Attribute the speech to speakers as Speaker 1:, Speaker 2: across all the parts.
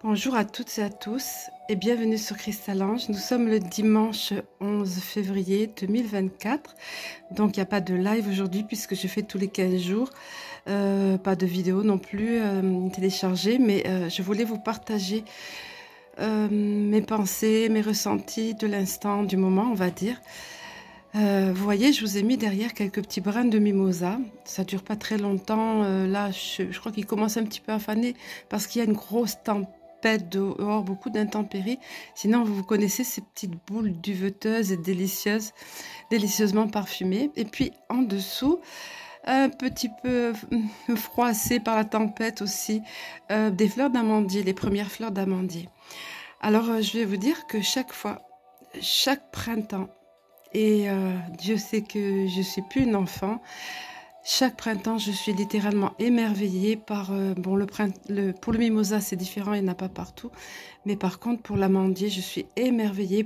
Speaker 1: Bonjour à toutes et à tous et bienvenue sur Crystalange. Nous sommes le dimanche 11 février 2024. Donc il n'y a pas de live aujourd'hui puisque je fais tous les 15 jours. Pas de vidéo non plus téléchargée, mais je voulais vous partager mes pensées, mes ressentis de l'instant, du moment on va dire. Vous voyez, je vous ai mis derrière quelques petits brins de mimosa. Ça dure pas très longtemps. Là, je crois qu'il commence un petit peu à faner parce qu'il y a une grosse tempête dehors, beaucoup d'intempéries. Sinon, vous connaissez ces petites boules duveteuses et délicieuses, délicieusement parfumées. Et puis, en dessous, un petit peu froissé par la tempête aussi, des fleurs d'amandier, les premières fleurs d'amandier. Alors, je vais vous dire que chaque fois, chaque printemps, et Dieu sait que je suis plus une enfant. Chaque printemps, je suis littéralement émerveillée par... pour le mimosa, c'est différent, il n'y en a pas partout. Mais par contre, pour l'amandier, je suis émerveillée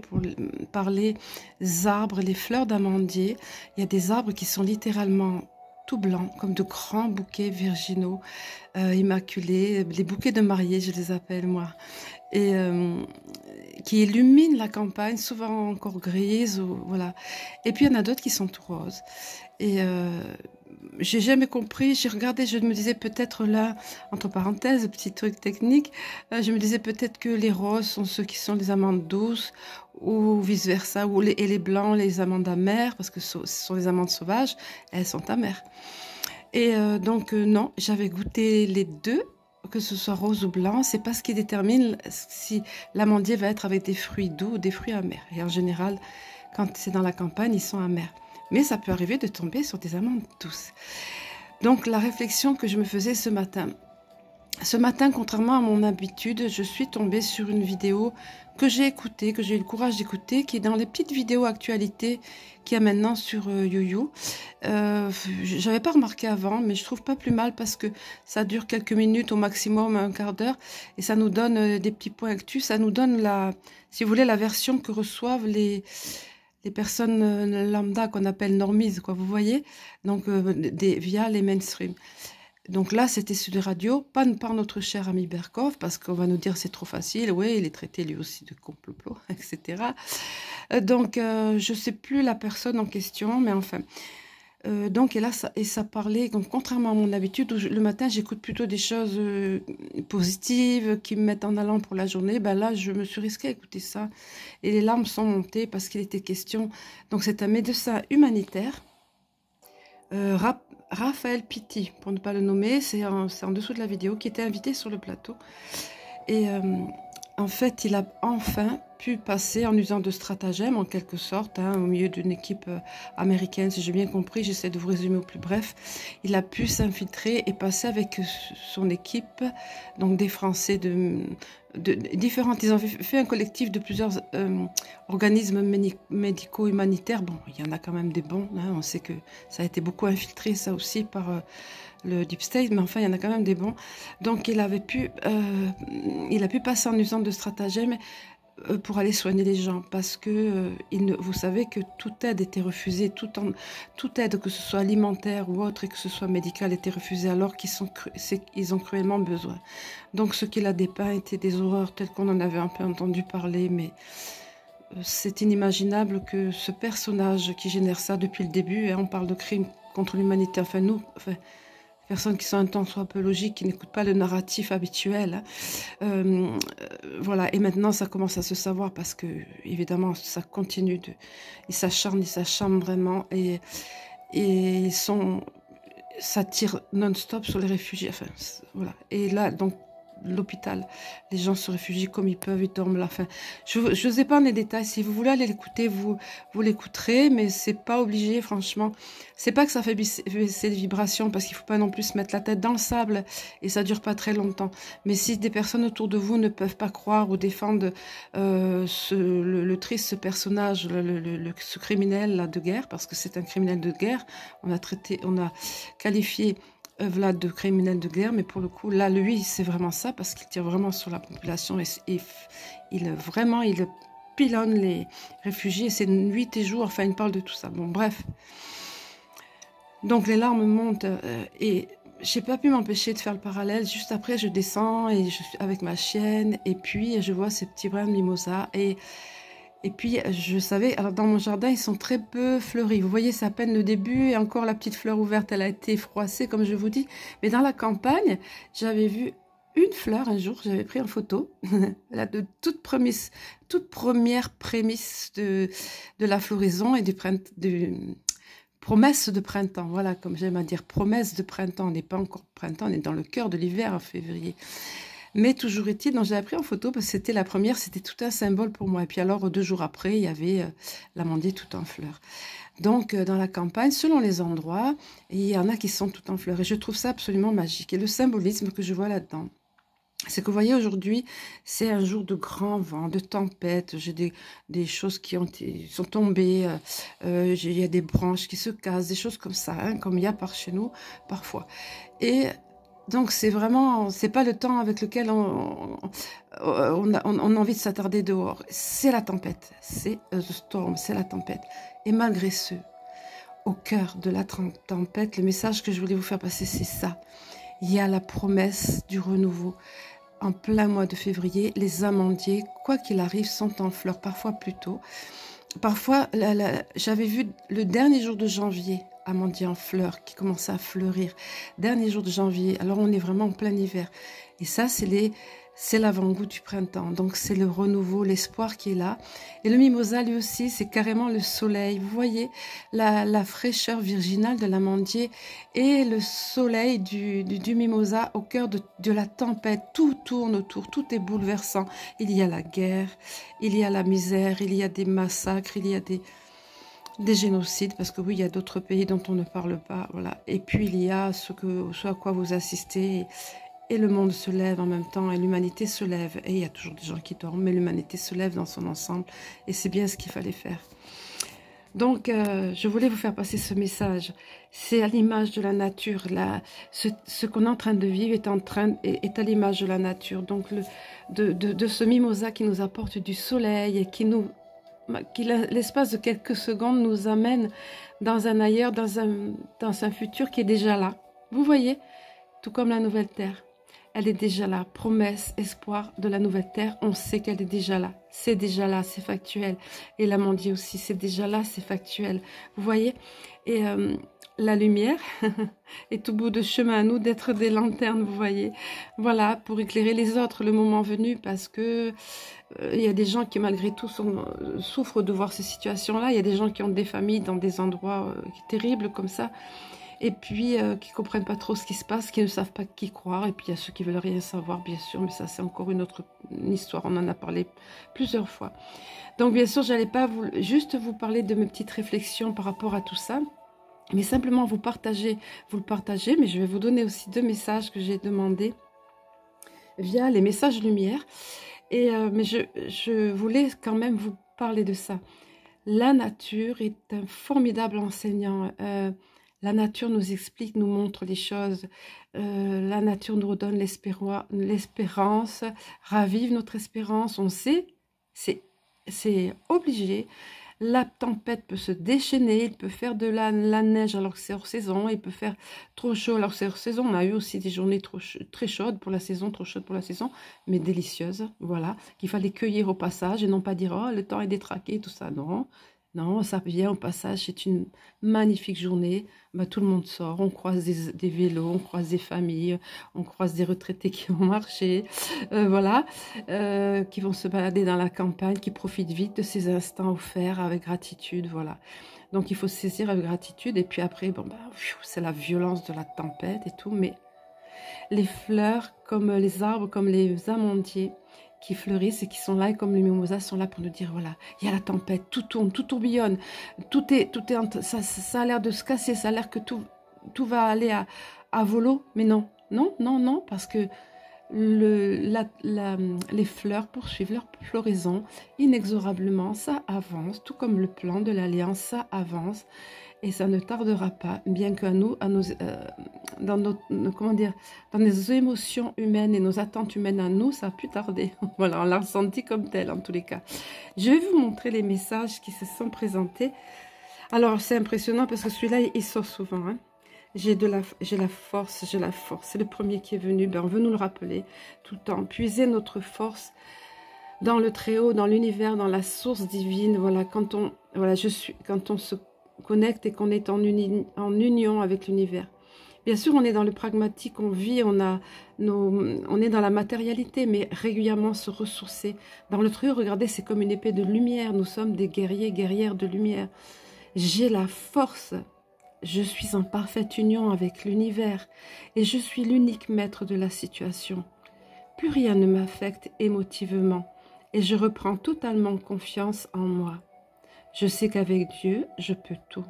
Speaker 1: par les arbres, les fleurs d'amandier. Il y a des arbres qui sont littéralement tout blancs, comme de grands bouquets virginaux, immaculés. Les bouquets de mariés, je les appelle, moi. Et qui illuminent la campagne, souvent encore grises, voilà. Et puis il y en a d'autres qui sont tout roses. Et j'ai jamais compris, j'ai regardé, je me disais peut-être là, entre parenthèses, petit truc technique, je me disais peut-être que les roses sont ceux qui sont les amandes douces, ou vice-versa, et les blancs, les amandes amères, parce que ce sont les amandes sauvages, elles sont amères. Et donc non, j'avais goûté les deux, que ce soit rose ou blanc, c'est pas ce qui détermine si l'amandier va être avec des fruits doux ou des fruits amers. Et en général, quand c'est dans la campagne, ils sont amers. Mais ça peut arriver de tomber sur des amandes douces. Donc la réflexion que je me faisais ce matin, contrairement à mon habitude, je suis tombée sur une vidéo que j'ai écoutée, que j'ai eu le courage d'écouter, qui est dans les petites vidéos actualités qu'il y a maintenant sur YouYou. J'avais pas remarqué avant, mais je trouve pas plus mal parce que ça dure quelques minutes au maximum, un quart d'heure, et ça nous donne des petits points actus. Ça nous donne si vous voulez, la version que reçoivent les personnes lambda qu'on appelle normies, quoi, vous voyez, donc via les mainstream. Donc là, c'était sur les radios, pas par notre cher ami Berkov, parce qu'on va nous dire c'est trop facile, oui, il est traité lui aussi de complot, etc. Donc, je ne sais plus la personne en question, mais enfin. Donc, et là, ça parlait, donc contrairement à mon habitude, où le matin, j'écoute plutôt des choses positives qui me mettent en allant pour la journée, ben là, je me suis risquée à écouter ça. Et les larmes sont montées parce qu'il était question. Donc, c'est un médecin humanitaire, Raphaël Pitti, pour ne pas le nommer, c'est en dessous de la vidéo, qui était invité sur le plateau. Et en fait, il a enfin pu passer en usant de stratagèmes, en quelque sorte, au milieu d'une équipe américaine, si j'ai bien compris, j'essaie de vous résumer au plus bref. Il a pu s'infiltrer et passer avec son équipe, donc des Français différentes. Ils ont fait un collectif de plusieurs organismes médicaux humanitaires. Bon, il y en a quand même des bons, on sait que ça a été beaucoup infiltré, ça aussi, par... le Deep State, mais enfin, il y en a quand même des bons. Donc, il a pu passer en usant de stratagèmes pour aller soigner les gens, parce que vous savez que toute aide était refusée, toute aide, que ce soit alimentaire ou autre, et que ce soit médicale, était refusée, alors qu'ils ont cruellement besoin. Donc, ce qu'il a dépeint était des horreurs telles qu'on en avait un peu entendu parler, mais c'est inimaginable que ce personnage qui génère ça depuis le début, et on parle de crimes contre l'humanité, personnes qui sont un tant soit peu logiques, qui n'écoutent pas le narratif habituel. Voilà, et maintenant ça commence à se savoir parce que, évidemment, ça continue ils s'acharnent vraiment, et ça tire non-stop sur les réfugiés. Enfin, voilà. Et là, donc, l'hôpital, les gens se réfugient comme ils peuvent, ils dorment là. Enfin, je n'osais pas les détails. Si vous voulez aller l'écouter, vous l'écouterez, mais c'est pas obligé, franchement. C'est pas que ça fait baisser les vibrations, parce qu'il faut pas non plus se mettre la tête dans le sable, et ça dure pas très longtemps. Mais si des personnes autour de vous ne peuvent pas croire ou défendre le triste personnage, ce criminel là de guerre, parce que c'est un criminel de guerre, on a qualifié Vlad de criminel de guerre, mais pour le coup, là, lui, c'est vraiment ça, parce qu'il tire vraiment sur la population, et il pilonne les réfugiés, c'est nuit et jour, enfin, il parle de tout ça. Bon, bref. Donc, les larmes montent, et j'ai pas pu m'empêcher de faire le parallèle. Juste après, je descends et je suis avec ma chienne et puis je vois ces petits brins de mimosa et puis je savais, alors dans mon jardin, ils sont très peu fleuris. Vous voyez, c'est à peine le début et encore la petite fleur ouverte, elle a été froissée comme je vous dis. Mais dans la campagne, j'avais vu une fleur un jour, j'avais pris en photo, la de toute première prémisse de la floraison et du printemps, promesse de printemps, voilà, comme j'aime à dire, promesse de printemps. On n'est pas encore printemps, on est dans le cœur de l'hiver en février. Mais toujours est-il, donc j'avais pris en photo parce que c'était la première, c'était tout un symbole pour moi. Et puis alors, 2 jours après, il y avait l'amandier tout en fleurs. Donc, dans la campagne, selon les endroits, il y en a qui sont tout en fleurs. Et je trouve ça absolument magique. Et le symbolisme que je vois là-dedans, c'est que vous voyez, aujourd'hui, c'est un jour de grand vent, de tempête. J'ai des choses qui sont tombées. Il y a des branches qui se cassent, des choses comme ça, hein, comme il y a par chez nous, parfois. Et donc, c'est vraiment, c'est pas le temps avec lequel on a envie de s'attarder dehors. C'est la tempête, c'est the storm, c'est la tempête. Et malgré ce, au cœur de la tempête, le message que je voulais vous faire passer, c'est ça. Il y a la promesse du renouveau. En plein mois de février, les amandiers, quoi qu'il arrive, sont en fleurs, parfois plus tôt. Parfois, j'avais vu le dernier jour de janvier, amandier en fleurs, qui commençait à fleurir. Dernier jour de janvier, alors on est vraiment en plein hiver. Et ça, c'est l'avant-goût du printemps. Donc, c'est le renouveau, l'espoir qui est là. Et le mimosa, lui aussi, c'est carrément le soleil. Vous voyez la fraîcheur virginale de l'amandier et le soleil du mimosa au cœur de la tempête. Tout tourne autour, tout est bouleversant. Il y a la guerre, il y a la misère, il y a des massacres, il y a des génocides, parce que oui, il y a d'autres pays dont on ne parle pas. Voilà. Et puis, il y a ce à quoi vous assistez. Et le monde se lève en même temps, et l'humanité se lève. Et il y a toujours des gens qui dorment, mais l'humanité se lève dans son ensemble. Et c'est bien ce qu'il fallait faire. Donc, je voulais vous faire passer ce message. C'est à l'image de la nature. Ce qu'on est en train de vivre est à l'image de la nature. Donc, de ce mimosa qui nous apporte du soleil et qui l'espace de quelques secondes, nous amène dans un ailleurs, dans un futur qui est déjà là. Vous voyez, tout comme la nouvelle terre. Elle est déjà là, promesse, espoir de la nouvelle terre, on sait qu'elle est déjà là, c'est factuel. Et l'amandier aussi, c'est déjà là, c'est factuel. Vous voyez? Et la lumière est au bout de chemin à nous d'être des lanternes, vous voyez? Voilà, pour éclairer les autres le moment venu, parce que il y a des gens qui malgré tout souffrent de voir ces situations-là. Il y a des gens qui ont des familles dans des endroits terribles comme ça. Et puis qui ne comprennent pas trop ce qui se passe, qui ne savent pas qui croire, et puis il y a ceux qui veulent rien savoir, bien sûr, mais ça c'est encore une autre histoire, on en a parlé plusieurs fois. Donc bien sûr, je n'allais pas juste vous parler de mes petites réflexions par rapport à tout ça, mais simplement vous le partagez, mais je vais vous donner aussi 2 messages que j'ai demandés via les messages lumière, mais je voulais quand même vous parler de ça. La nature est un formidable enseignant. La nature nous explique, nous montre les choses. La nature nous redonne l'espérance, ravive notre espérance. On sait, c'est obligé. La tempête peut se déchaîner, il peut faire de la neige alors que c'est hors saison, il peut faire trop chaud alors que c'est hors saison. On a eu aussi des journées très chaudes pour la saison, trop chaudes pour la saison, mais délicieuses, voilà, qu'il fallait cueillir au passage et non pas dire « Oh, le temps est détraqué », tout ça, non. Non, ça vient au passage, c'est une magnifique journée. Bah, tout le monde sort, on croise des vélos, on croise des familles, on croise des retraités qui vont marcher, voilà, qui vont se balader dans la campagne, qui profitent vite de ces instants offerts avec gratitude, voilà. Donc il faut se saisir avec gratitude, et puis après, bon, bah, c'est la violence de la tempête et tout, mais les fleurs, comme les arbres, comme les amandiers, qui fleurissent et qui sont là, et comme les mimosas sont là pour nous dire, voilà, il y a la tempête, tout tourne, tout tourbillonne, ça a l'air de se casser, ça a l'air que tout va aller à volo, mais non, parce que les fleurs poursuivent leur floraison inexorablement, ça avance, tout comme le plan de l'Alliance, ça avance, et ça ne tardera pas, bien que dans nos émotions humaines et nos attentes humaines à nous, ça a pu tarder. Voilà, on l'a ressenti comme tel en tous les cas. Je vais vous montrer les messages qui se sont présentés. Alors, c'est impressionnant parce que celui-là, il sort souvent. Hein. j'ai la force, j'ai la force. C'est le premier qui est venu. Ben, on veut nous le rappeler tout le temps. Puiser notre force dans le Très-Haut, dans l'univers, dans la source divine. Voilà, quand on se connecte et qu'on est en union avec l'univers. Bien sûr, on est dans le pragmatique, on vit, on est dans la matérialité, mais régulièrement se ressourcer. Dans le Très-Haut, regardez, c'est comme une épée de lumière. Nous sommes des guerriers, guerrières de lumière. J'ai la force. Je suis en parfaite union avec l'univers et je suis l'unique maître de la situation. Plus rien ne m'affecte émotivement et je reprends totalement confiance en moi. Je sais qu'avec Dieu, je peux tout.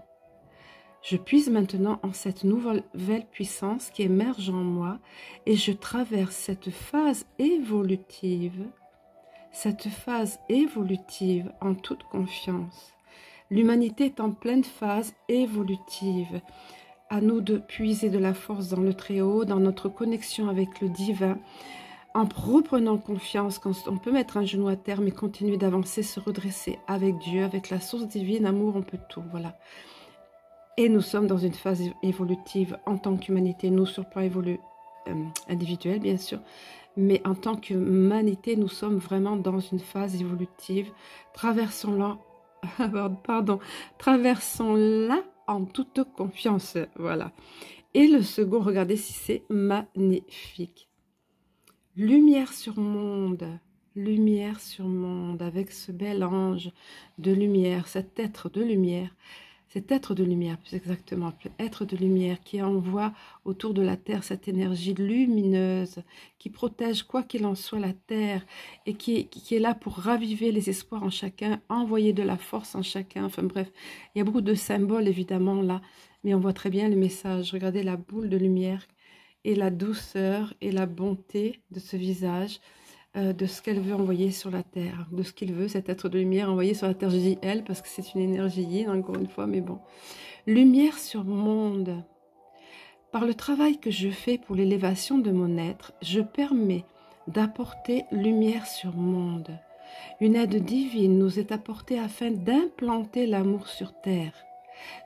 Speaker 1: Je puise maintenant en cette nouvelle puissance qui émerge en moi et je traverse cette phase évolutive en toute confiance. L'humanité est en pleine phase évolutive. À nous de puiser de la force dans le Très-Haut, dans notre connexion avec le divin, en reprenant confiance, quand on peut mettre un genou à terre, mais continuer d'avancer, se redresser avec Dieu, avec la source divine, amour, on peut tout, voilà. Et nous sommes dans une phase évolutive en tant qu'humanité, nous sur le plan individuel bien sûr, mais en tant qu'humanité, nous sommes vraiment dans une phase évolutive, traversons-la en toute confiance, voilà. Et le second, regardez si c'est magnifique. Lumière sur monde, avec ce bel ange de lumière, cet être de lumière plus exactement, être de lumière qui envoie autour de la terre cette énergie lumineuse, qui protège quoi qu'il en soit la terre et qui est là pour raviver les espoirs en chacun, envoyer de la force en chacun. Enfin bref, il y a beaucoup de symboles évidemment là, mais on voit très bien le message. Regardez la boule de lumière et la douceur et la bonté de ce visage, de ce qu'elle veut envoyer sur la terre, de ce qu'il veut, cet être de lumière envoyé sur la terre. Je dis elle parce que c'est une énergie yin, encore une fois, mais bon. Lumière sur monde. Par le travail que je fais pour l'élévation de mon être, je permets d'apporter lumière sur monde. Une aide divine nous est apportée afin d'implanter l'amour sur terre.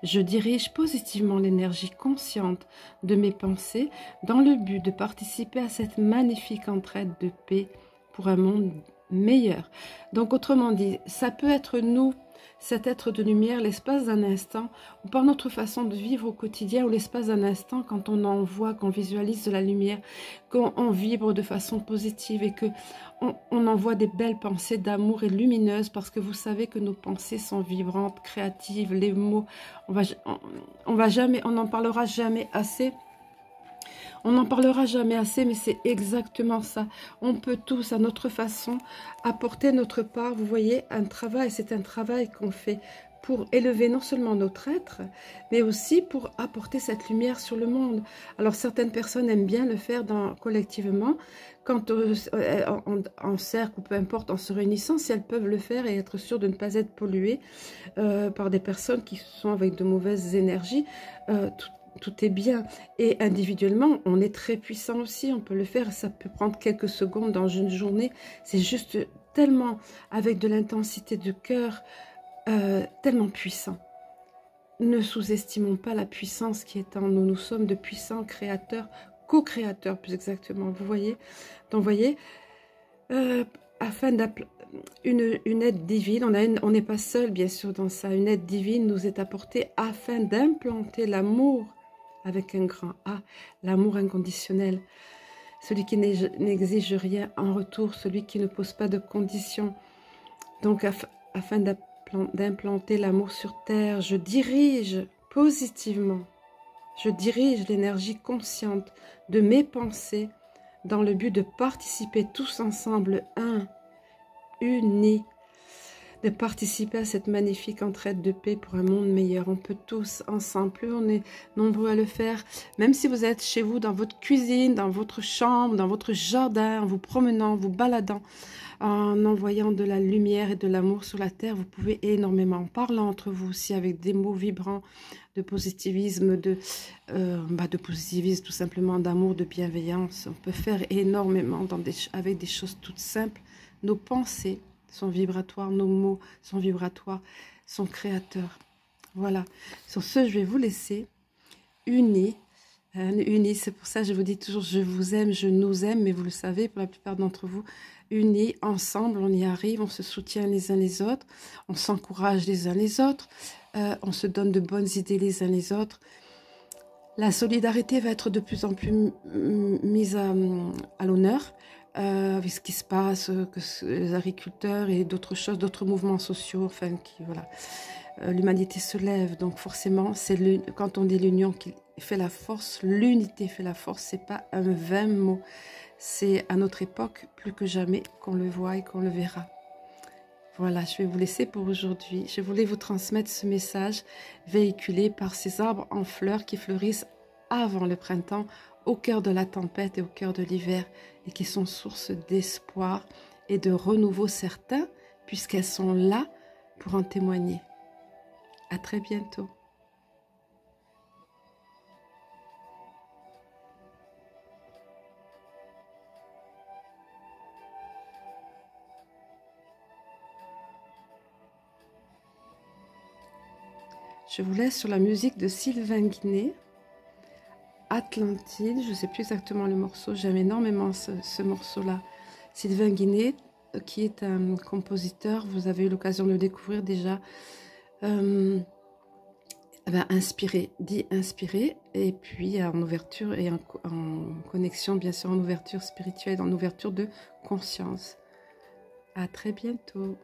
Speaker 1: Je dirige positivement l'énergie consciente de mes pensées dans le but de participer à cette magnifique entraide de paix pour un monde meilleur. Donc autrement dit, ça peut être nous, cet être de lumière, l'espace d'un instant, ou par notre façon de vivre au quotidien, ou l'espace d'un instant, quand on envoie, qu'on visualise de la lumière, qu'on vibre de façon positive et qu'on envoie des belles pensées d'amour et lumineuses, parce que vous savez que nos pensées sont vibrantes, créatives, les mots, on n'en parlera jamais assez. On n'en parlera jamais assez, mais c'est exactement ça. On peut tous, à notre façon, apporter notre part. Vous voyez, un travail, c'est un travail qu'on fait pour élever non seulement notre être, mais aussi pour apporter cette lumière sur le monde. Alors, certaines personnes aiment bien le faire collectivement, quand en cercle ou peu importe, en se réunissant, si elles peuvent le faire et être sûres de ne pas être polluées par des personnes qui sont avec de mauvaises énergies, tout est bien. Et individuellement, on est très puissant aussi, on peut le faire, ça peut prendre quelques secondes dans une journée, c'est juste tellement, avec de l'intensité de cœur, tellement puissant. Ne sous-estimons pas la puissance qui est en nous, nous sommes de puissants créateurs, co-créateurs plus exactement, vous voyez. Donc, vous voyez, afin une aide divine, on n'est pas seul bien sûr dans ça, une aide divine nous est apportée afin d'implanter l'amour avec un grand A, l'amour inconditionnel, celui qui n'exige rien en retour, celui qui ne pose pas de conditions. Donc afin d'implanter l'amour sur terre, je dirige positivement, je dirige l'énergie consciente de mes pensées dans le but de participer tous ensemble, unis, de participer à cette magnifique entraide de paix pour un monde meilleur. On peut tous ensemble, plus on est nombreux à le faire, même si vous êtes chez vous, dans votre cuisine, dans votre chambre, dans votre jardin, en vous promenant, en vous baladant, en envoyant de la lumière et de l'amour sur la terre, vous pouvez énormément, en parlant entre vous aussi avec des mots vibrants de positivisme, de positivisme tout simplement, d'amour, de bienveillance. On peut faire énormément avec des choses toutes simples. Nos pensées sont vibratoires, nos mots sont vibratoires, sont créateurs. Voilà. Sur ce, je vais vous laisser unis Unis, c'est pour ça que je vous dis toujours je vous aime, je nous aime, mais vous le savez, pour la plupart d'entre vous, unis, ensemble, on y arrive, on se soutient les uns les autres, on s'encourage les uns les autres, on se donne de bonnes idées les uns les autres. La solidarité va être de plus en plus mise à l'honneur avec ce qui se passe, les agriculteurs et d'autres choses, d'autres mouvements sociaux, enfin, voilà. L'humanité se lève, donc forcément, quand on dit l'union qui fait la force, l'unité fait la force, c'est pas un vain mot. C'est à notre époque, plus que jamais, qu'on le voit et qu'on le verra. Voilà, je vais vous laisser pour aujourd'hui. Je voulais vous transmettre ce message véhiculé par ces arbres en fleurs qui fleurissent avant le printemps, au cœur de la tempête et au cœur de l'hiver, et qui sont source d'espoir et de renouveau certain, puisqu'elles sont là pour en témoigner. À très bientôt. Je vous laisse sur la musique de Sylvain Guinet, Atlantide, je ne sais plus exactement le morceau, j'aime énormément ce morceau-là. Sylvain Guinet, qui est un compositeur, vous avez eu l'occasion de le découvrir déjà, inspiré, dit inspiré, et puis en ouverture et en connexion, bien sûr, en ouverture spirituelle, en ouverture de conscience. À très bientôt.